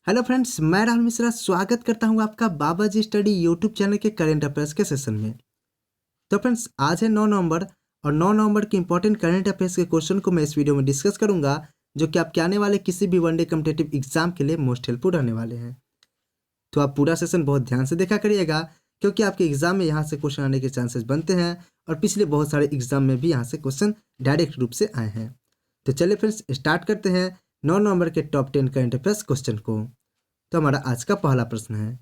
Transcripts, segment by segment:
Hello friends, मैं राहुल मिश्रा स्वागत करता हूं आपका बाबा जी स्टडी यूट्यूब चैनल के करेंट अफेयर्स के सेशन में। तो फ्रेंड्स, आज है 9 नवंबर और 9 नवंबर के इंपॉर्टेंट करेंट अफेयर्स के क्वेश्चन को मैं इस वीडियो में डिस्कस करूंगा, जो कि आपके आने वाले किसी भी वनडे कॉम्पिटिटिव एग्जाम के लिए मोस्ट हेल्पफुल रहने वाले हैं। तो आप पूरा सेशन बहुत ध्यान से देखा करिएगा, क्योंकि आपके एग्जाम में यहाँ से क्वेश्चन आने के चांसेस बनते हैं और पिछले बहुत सारे एग्जाम में भी यहाँ से क्वेश्चन डायरेक्ट रूप से आए हैं। तो चलिए फ्रेंड्स, स्टार्ट करते हैं 9 नवंबर के टॉप 10 करेंट अफेयर्स क्वेश्चन को। तो हमारा आज का पहला प्रश्न है,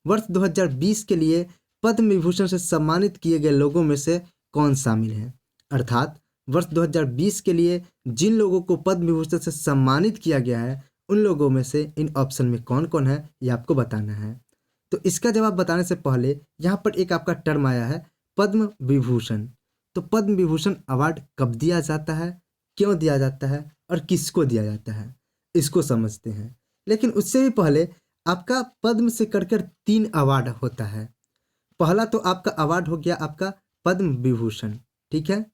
वर्ष 2020 के लिए पद्म विभूषण से सम्मानित किए गए लोगों में से कौन शामिल है। अर्थात वर्ष 2020 के लिए जिन लोगों को पद्म विभूषण से सम्मानित किया गया है, उन लोगों में से इन ऑप्शन में कौन कौन है, ये आपको बताना है। तो इसका जवाब बताने से पहले यहाँ पर एक आपका टर्म आया है, पद्म विभूषण। तो पद्म विभूषण अवार्ड कब दिया जाता है, क्यों दिया जाता है और किसको दिया जाता है, इसको समझते हैं। लेकिन उससे भी पहले आपका पद्म से कर 3 अवार्ड होता है। पहला तो आपका अवार्ड हो गया आपका पद्म विभूषण, ठीक है।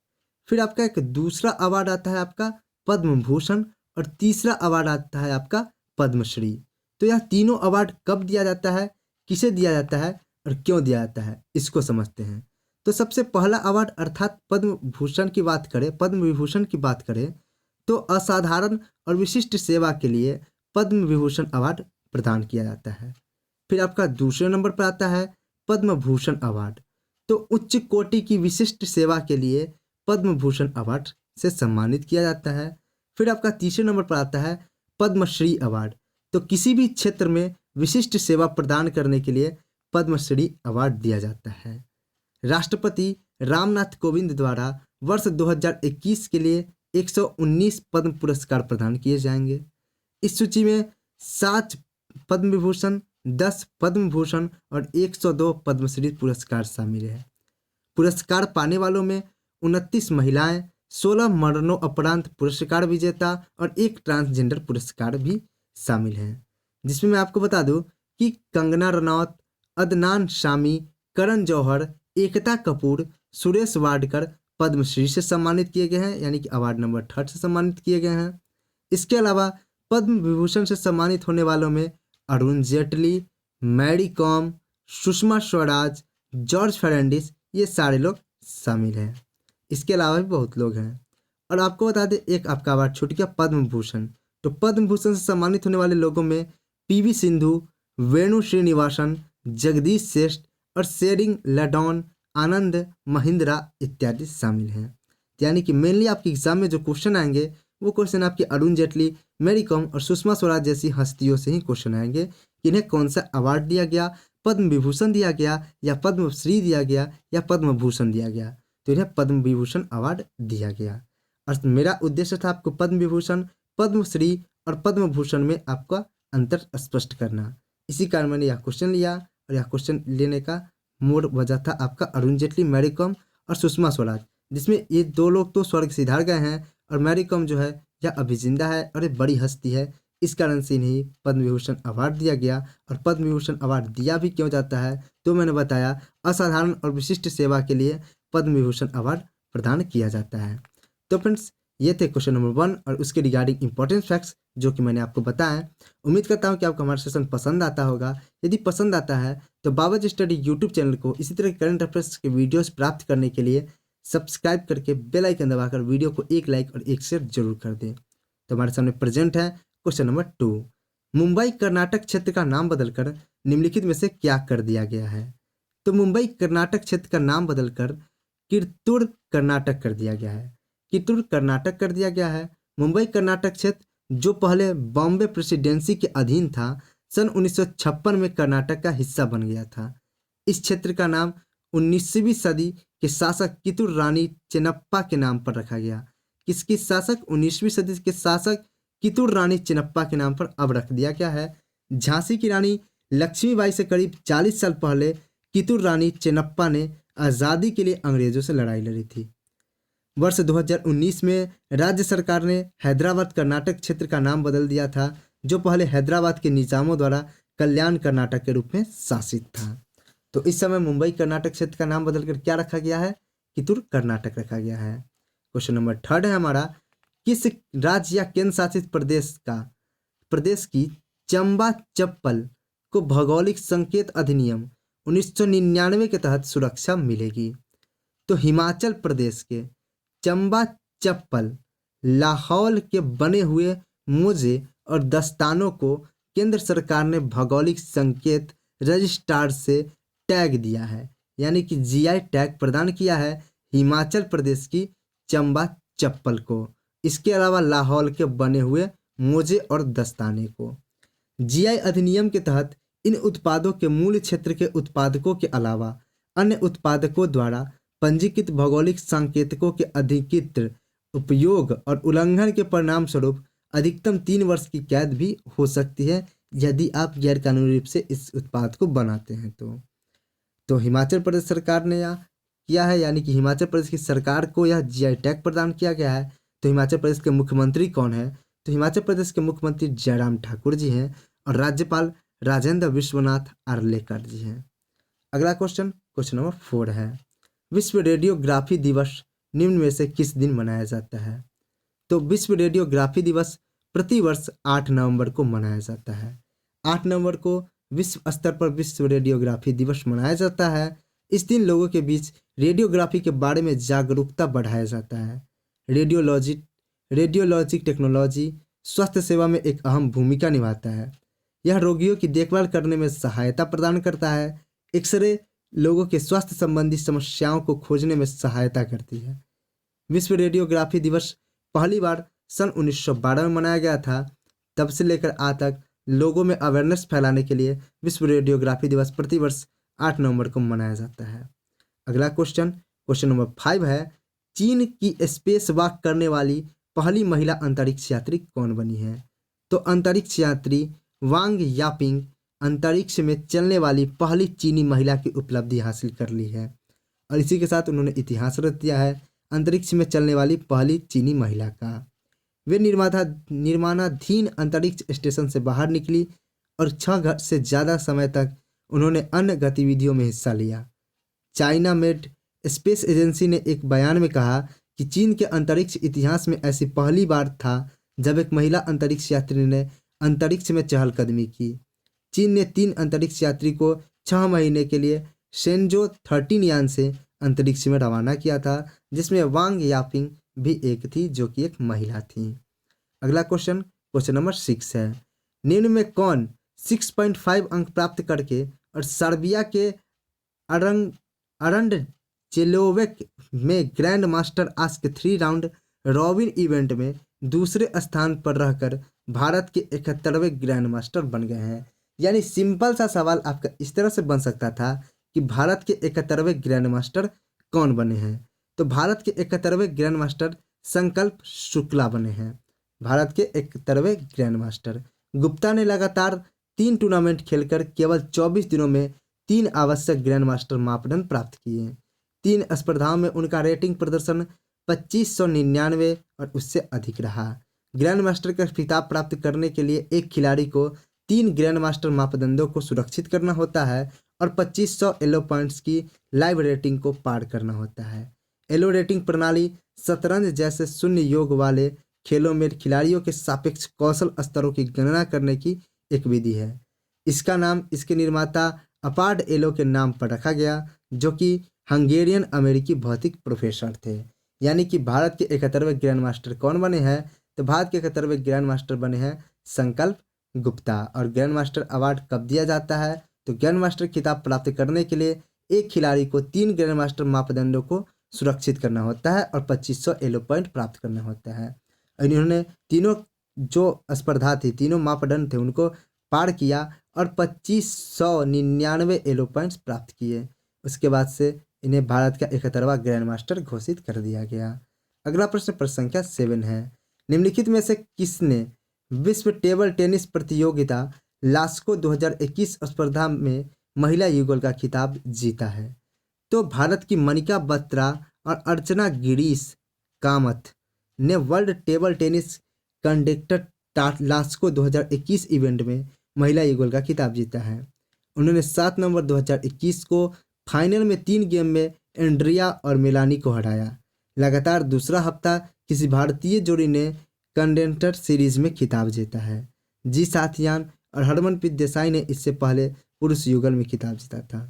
फिर आपका एक दूसरा अवार्ड आता है आपका पद्म भूषण और तीसरा अवार्ड आता है आपका पद्मश्री। तो यह तीनों अवार्ड कब दिया जाता है, किसे दिया जाता है और क्यों दिया जाता है, इसको समझते हैं। तो सबसे पहला अवार्ड अर्थात पद्म भूषण की बात करें, पद्म विभूषण की बात करें, तो असाधारण और विशिष्ट सेवा के लिए पद्म विभूषण अवार्ड प्रदान किया जाता है। फिर आपका दूसरे नंबर पर आता है पद्म भूषण अवार्ड। तो उच्च कोटि की विशिष्ट सेवा के लिए पद्म भूषण अवार्ड से सम्मानित किया जाता है। फिर आपका तीसरे नंबर पर आता है पद्मश्री अवार्ड। तो किसी भी क्षेत्र में विशिष्ट सेवा प्रदान करने के लिए पद्मश्री अवार्ड दिया जाता है। राष्ट्रपति रामनाथ कोविंद द्वारा वर्ष 2021 के लिए 119 पद्म पुरस्कार प्रदान किए जाएंगे। इस सूची में 7 पद्म विभूषण, 10 पद्म भूषण और 102 पद्मश्री पुरस्कार शामिल है। पुरस्कार पाने वालों में 29 महिलाएं, 16 मरणोपरांत पुरस्कार विजेता और 1 ट्रांसजेंडर पुरस्कार भी शामिल हैं। जिसमें मैं आपको बता दूं कि कंगना रनौत, अदनान शामी, करण जौहर, एकता कपूर, सुरेश वाडकर पद्मश्री से सम्मानित किए गए हैं, यानी कि अवार्ड नंबर 3 से सम्मानित किए गए हैं। इसके अलावा पद्म विभूषण से सम्मानित होने वालों में अरुण जेटली, मैरी कॉम, सुषमा स्वराज, जॉर्ज फर्नांडिस, ये सारे लोग शामिल हैं। इसके अलावा भी बहुत लोग हैं। और आपको बता दें, एक आपका अवार्ड छूट गया पद्म भूषण। तो पद्म भूषण से सम्मानित होने वाले लोगों में पीवी सिंधु, वेणु श्रीनिवासन, जगदीश श्रेष्ठ और शेरिंग लडॉन, आनंद महिंद्रा इत्यादि शामिल हैं। यानी कि मेनली आपके एग्जाम में जो क्वेश्चन आएंगे वो क्वेश्चन आपके अरुण जेटली, मैरी कॉम और सुषमा स्वराज जैसी हस्तियों से ही क्वेश्चन आएंगे कि इन्हें कौन सा अवार्ड दिया गया, पद्म विभूषण दिया गया या पद्मश्री दिया गया या पद्म भूषण दिया गया। तो इन्हें पद्म विभूषण अवार्ड दिया गया। और मेरा उद्देश्य था आपको पद्म विभूषण, पद्मश्री और पद्म भूषण में आपका अंतर स्पष्ट करना। इसी कारण मैंने यह क्वेश्चन लिया और यह क्वेश्चन लेने का मूल वजह था आपका अरुण जेटली, मैरी कॉम और सुषमा स्वराज, जिसमें ये 2 लोग तो स्वर्ग सिधार गए हैं और मैरी कॉम जो है यह अभी जिंदा है और एक बड़ी हस्ती है। इस कारण से इन्हें पद्म विभूषण अवार्ड दिया गया। और पद्म विभूषण अवार्ड दिया भी क्यों जाता है, तो मैंने बताया असाधारण और विशिष्ट सेवा के लिए पद्म विभूषण अवार्ड प्रदान किया जाता है। तो फ्रेंड्स, ये थे क्वेश्चन नंबर 1 और उसके रिगार्डिंग इंपॉर्टेंट फैक्ट्स जो कि मैंने आपको बताया। उम्मीद करता हूँ कि आपको हमारा सेशन पसंद आता होगा। यदि पसंद आता है तो बाबा जी स्टडी यूट्यूब चैनल को इसी तरह के करंट अफेयर्स के वीडियोस प्राप्त करने के लिए सब्सक्राइब करके बेल आइकन दबाकर वीडियो को एक लाइक और एक शेयर जरूर कर दें। तो हमारे सामने प्रेजेंट है क्वेश्चन नंबर 2। मुंबई कर्नाटक क्षेत्र का नाम बदलकर निम्नलिखित में से क्या कर दिया गया है। तो मुंबई कर्नाटक क्षेत्र का नाम बदलकर किरतुर कर्नाटक कर दिया गया है। किरतुर कर्नाटक कर दिया गया है। मुंबई कर्नाटक क्षेत्र जो पहले बॉम्बे प्रेसिडेंसी के अधीन था, सन 1956 में कर्नाटक का हिस्सा बन गया था। इस क्षेत्र का नाम 19वीं सदी के शासक कितूर रानी चेन्नप्पा के नाम पर रखा गया। किसकी शासक? 19वीं सदी के शासक कितूर रानी चेन्नप्पा के नाम पर अब रख दिया गया है। झांसी की रानी लक्ष्मीबाई से करीब 40 साल पहले कितूर रानी चेन्नप्पा ने आज़ादी के लिए अंग्रेजों से लड़ाई लड़ी थी। वर्ष 2019 में राज्य सरकार ने हैदराबाद कर्नाटक क्षेत्र का नाम बदल दिया था, जो पहले हैदराबाद के निजामों द्वारा कल्याण कर्नाटक के रूप में शासित था। तो इस समय मुंबई कर्नाटक क्षेत्र का नाम बदलकर क्या रखा गया है? कितूर कर्नाटक रखा गया है। क्वेश्चन नंबर 3 है हमारा, किस राज्य या केंद्र शासित प्रदेश की चंबा चप्पल को भौगोलिक संकेत अधिनियम 1999 के तहत सुरक्षा मिलेगी? तो हिमाचल प्रदेश के चंबा चप्पल लाहौल के बने हुए मोजे और दस्तानों को केंद्र सरकार ने भौगोलिक संकेत रजिस्ट्रार से टैग दिया है, यानी कि जीआई टैग प्रदान किया है हिमाचल प्रदेश की चंबा चप्पल को। इसके अलावा लाहौल के बने हुए मोजे और दस्ताने को। जीआई अधिनियम के तहत इन उत्पादों के मूल क्षेत्र के उत्पादकों के अलावा अन्य उत्पादकों द्वारा पंजीकृत भौगोलिक संकेतकों के अधिकृत उपयोग और उल्लंघन के परिणाम स्वरूप अधिकतम 3 वर्ष की कैद भी हो सकती है यदि आप गैरकानूनी रूप से इस उत्पाद को बनाते हैं। तो हिमाचल प्रदेश सरकार ने यह किया है, यानी कि हिमाचल प्रदेश की सरकार को यह जीआई टैग प्रदान किया गया है। तो हिमाचल प्रदेश के मुख्यमंत्री कौन है? तो हिमाचल प्रदेश के मुख्यमंत्री जयराम ठाकुर जी हैं और राज्यपाल राजेंद्र विश्वनाथ आर्लेकर जी हैं। अगला क्वेश्चन नंबर 4 है, विश्व रेडियोग्राफी दिवस निम्न में से किस दिन मनाया जाता है? तो विश्व रेडियोग्राफी दिवस प्रतिवर्ष 8 नवंबर को मनाया जाता है। 8 नवंबर को विश्व स्तर पर विश्व रेडियोग्राफी दिवस मनाया जाता है। इस दिन लोगों के बीच रेडियोग्राफी के बारे में जागरूकता बढ़ाया जाता है। रेडियोलॉजिक टेक्नोलॉजी स्वास्थ्य सेवा में एक अहम भूमिका निभाता है। यह रोगियों की देखभाल करने में सहायता प्रदान करता है। एक्सरे लोगों के स्वास्थ्य संबंधी समस्याओं को खोजने में सहायता करती है। विश्व रेडियोग्राफी दिवस पहली बार सन 1912 में मनाया गया था। तब से लेकर आज तक लोगों में अवेयरनेस फैलाने के लिए विश्व रेडियोग्राफी दिवस प्रतिवर्ष 8 नवंबर को मनाया जाता है। अगला क्वेश्चन नंबर 5 है, चीन की स्पेस वॉक करने वाली पहली महिला अंतरिक्ष यात्री कौन बनी है? तो अंतरिक्ष यात्री वांग यापिंग अंतरिक्ष में चलने वाली पहली चीनी महिला की उपलब्धि हासिल कर ली है और इसी के साथ उन्होंने इतिहास रच दिया है अंतरिक्ष में चलने वाली पहली चीनी महिला का। वे निर्माणाधीन अंतरिक्ष स्टेशन से बाहर निकली और 6 से ज़्यादा समय तक उन्होंने अन्य गतिविधियों में हिस्सा लिया। चाइना मेड स्पेस एजेंसी ने एक बयान में कहा कि चीन के अंतरिक्ष इतिहास में ऐसी पहली बार था जब एक महिला अंतरिक्ष यात्री ने अंतरिक्ष में चहलकदमी की। चीन ने 3 अंतरिक्ष यात्री को 6 महीने के लिए शेंजो 13 यान से अंतरिक्ष में रवाना किया था, जिसमें वांग यापिंग भी एक थी जो कि एक महिला थी। अगला क्वेश्चन नंबर 6 है, निम्न में कौन 6.5 अंक प्राप्त करके और सर्बिया के अरंड चेलोवेक में grand master ask 3 round robin event में दूसरे स्थान पर रहकर भारत के 71वें ग्रैंड मास्टर बन गए हैं? यानी सिंपल सा सवाल आपका इस तरह से बन सकता था कि भारत के 71वें ग्रैंड मास्टर कौन बने हैं? तो भारत के 71वें ग्रैंड मास्टर संकल्प शुक्ला बने हैं। भारत के 71वें ग्रैंड मास्टर गुप्ता ने लगातार 3 टूर्नामेंट खेलकर केवल 24 दिनों में 3 आवश्यक ग्रैंड मास्टर मापदंड प्राप्त किए। 3 स्पर्धाओं में उनका रेटिंग प्रदर्शन 2599 और उससे अधिक रहा। ग्रैंड मास्टर का खिताब प्राप्त करने के लिए एक खिलाड़ी को 3 ग्रैंड मास्टर मापदंडों को सुरक्षित करना होता है और 2500 एलो पॉइंट्स की लाइव रेटिंग को पार करना होता है। एलो रेटिंग प्रणाली शतरंज जैसे शून्य योग वाले खेलों में खिलाड़ियों के सापेक्ष कौशल स्तरों की गणना करने की एक विधि है। इसका नाम इसके निर्माता अपार्ड एलो के नाम पर रखा गया, जो कि हंगेरियन अमेरिकी भौतिक प्रोफेसर थे। यानी कि भारत के 71वें ग्रैंड मास्टर कौन बने हैं? तो भारत के 71वें ग्रैंड मास्टर बने हैं संकल्प गुप्ता। और ग्रैंड मास्टर अवार्ड कब दिया जाता है? तो ग्रैंड मास्टर खिताब प्राप्त करने के लिए एक खिलाड़ी को 3 ग्रैंड मास्टर मापदंडों को सुरक्षित करना होता है और 2500 एलो पॉइंट प्राप्त करना होता है। इन्होंने तीनों जो स्पर्धा थी, तीनों मापदंड थे, उनको पार किया और 2599 एलो पॉइंट्स प्राप्त किए। उसके बाद से इन्हें भारत का 71वां ग्रैंड मास्टर घोषित कर दिया गया। अगला प्रश्न संख्या 7 है, निम्नलिखित में से किसने विश्व टेबल टेनिस प्रतियोगिता लास्को 2021 स्पर्धा में महिला युगल का खिताब जीता है? तो भारत की मनिका बत्रा और अर्चना गिरीश कामत ने world table tennis conductor LASCO 2021 event में महिला युगल का खिताब जीता है। उन्होंने 7 नवंबर 2021 को फाइनल में 3 गेम में एंड्रिया और मेलानी को हराया। लगातार दूसरा हफ्ता किसी भारतीय जोड़ी ने कंडेंटर सीरीज में खिताब जीता है। जी साथियान, और हरमनप्रीत देसाई ने इससे पहले पुरुष युगल में खिताब जीता था।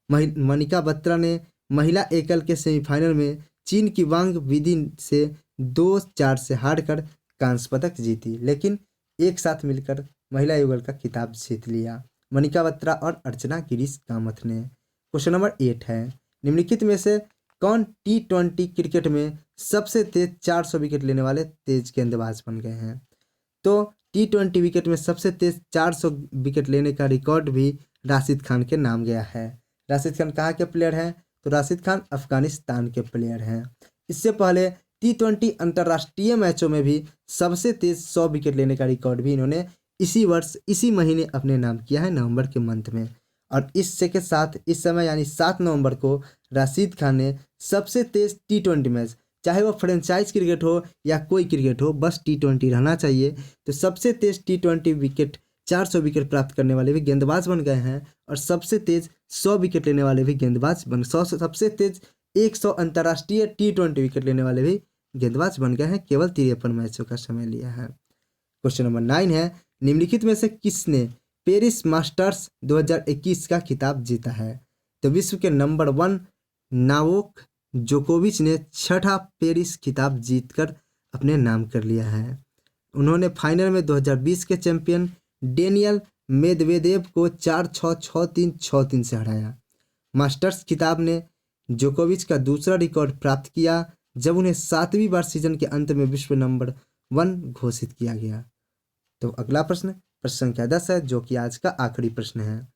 मनिका बत्रा ने महिला एकल के सेमीफाइनल में चीन की वांग विधि से 2-4 से हारकर कांस्य पदक जीती, लेकिन एक साथ मिलकर महिला युगल का खिताब जीत लिया मनिका बत्रा और अर्चना गिरीश कामत ने। क्वेश्चन नंबर 8 है, निम्नलिखित में से कौन T20 क्रिकेट में सबसे तेज 400 विकेट लेने वाले तेज गेंदबाज बन गए हैं? तो T20 विकेट में सबसे तेज 400 विकेट लेने का रिकॉर्ड भी राशिद खान के नाम गया है। राशिद खान कहाँ के प्लेयर हैं? तो राशिद खान अफगानिस्तान के प्लेयर हैं। इससे पहले T20 अंतर्राष्ट्रीय मैचों में भी सबसे तेज 100 विकेट लेने का रिकॉर्ड भी इन्होंने इसी वर्ष इसी महीने अपने नाम किया है, नवंबर के मंथ में। और इससे के साथ इस समय यानी 7 नवंबर को राशिद खान ने सबसे तेज T20 मैच, चाहे वो फ्रेंचाइज क्रिकेट हो या कोई क्रिकेट हो, बस T20 रहना चाहिए, तो सबसे तेज T20 विकेट 400 विकेट प्राप्त करने वाले भी गेंदबाज बन गए हैं और सबसे तेज 100 विकेट लेने वाले भी गेंदबाज सबसे तेज 100 अंतर्राष्ट्रीय T20 विकेट लेने वाले भी गेंदबाज बन गए हैं, केवल 53 मैचों का समय लिया है। क्वेश्चन नंबर 9 है, निम्नलिखित में से किसने पेरिस मास्टर्स 2021 का खिताब जीता है? तो विश्व के नंबर 1 नोवाक जोकोविच ने 6ठा पेरिस खिताब जीतकर अपने नाम कर लिया है। उन्होंने फाइनल में 2020 के चैंपियन डेनियल मेदवेदेव को 4-6, 6-3, 6-3 से हराया। मास्टर्स खिताब ने जोकोविच का दूसरा रिकॉर्ड प्राप्त किया जब उन्हें 7वीं बार सीजन के अंत में विश्व नंबर 1 घोषित किया गया। तो अगला प्रश्न संख्या 10 है, जो कि आज का आखिरी प्रश्न है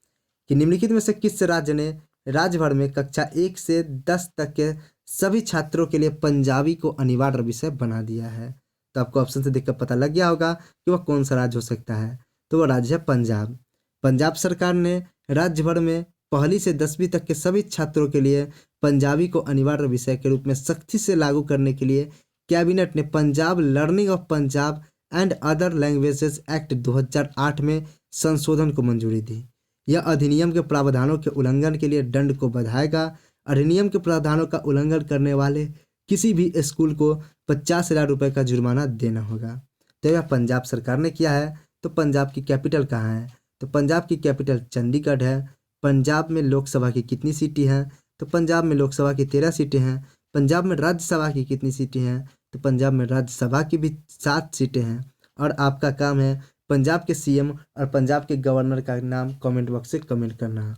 कि निम्नलिखित में से किस राज्य ने राज्य भर में कक्षा 1 से 10 तक के सभी छात्रों के लिए पंजाबी को अनिवार्य विषय बना दिया है? तो आपको ऑप्शन से देखकर पता लग गया होगा कि वह कौन सा राज्य हो सकता है। तो वह राज्य है पंजाब। पंजाब सरकार ने राज्य भर में 1ली से 10वीं तक के सभी छात्रों के लिए पंजाबी को अनिवार्य विषय के रूप में सख्ती से लागू करने के लिए कैबिनेट ने Punjab learning of Punjab and other languages act 2008 में संशोधन को मंजूरी दी। यह अधिनियम के प्रावधानों के उल्लंघन के लिए दंड को बढ़ाएगा। अधिनियम के प्रावधानों का उल्लंघन करने वाले किसी भी स्कूल को 50,000 रुपये का जुर्माना देना होगा। तो यह पंजाब सरकार ने किया है। तो पंजाब की कैपिटल कहाँ है? तो पंजाब की कैपिटल चंडीगढ़ है। पंजाब में लोकसभा की कितनी सीटें हैं? तो पंजाब में लोकसभा की 13 सीटें हैं। पंजाब में राज्यसभा की कितनी सीटें हैं? तो पंजाब में राज्यसभा की भी 7 सीटें हैं। और आपका काम है पंजाब के सीएम और पंजाब के गवर्नर का नाम कमेंट बॉक्स से कमेंट करना।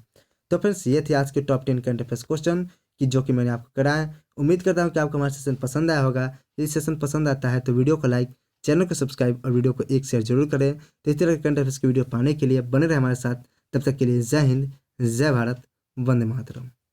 तो फ्रेंड्स, ये थे आज के टॉप 10 करंट अफेयर्स क्वेश्चन कि जो कि मैंने आपको कराया। उम्मीद करता हूँ कि आपको हमारा सेशन पसंद आया होगा। यदि सेशन पसंद आता है तो वीडियो को लाइक, चैनल को सब्सक्राइब और वीडियो को एक शेयर जरूर करें। तो इस तरह के करंट अफेयर्स की वीडियो पाने के लिए बने रहे हमारे साथ। तब तक के लिए जय हिंद, जय भारत, वंदे मातरम।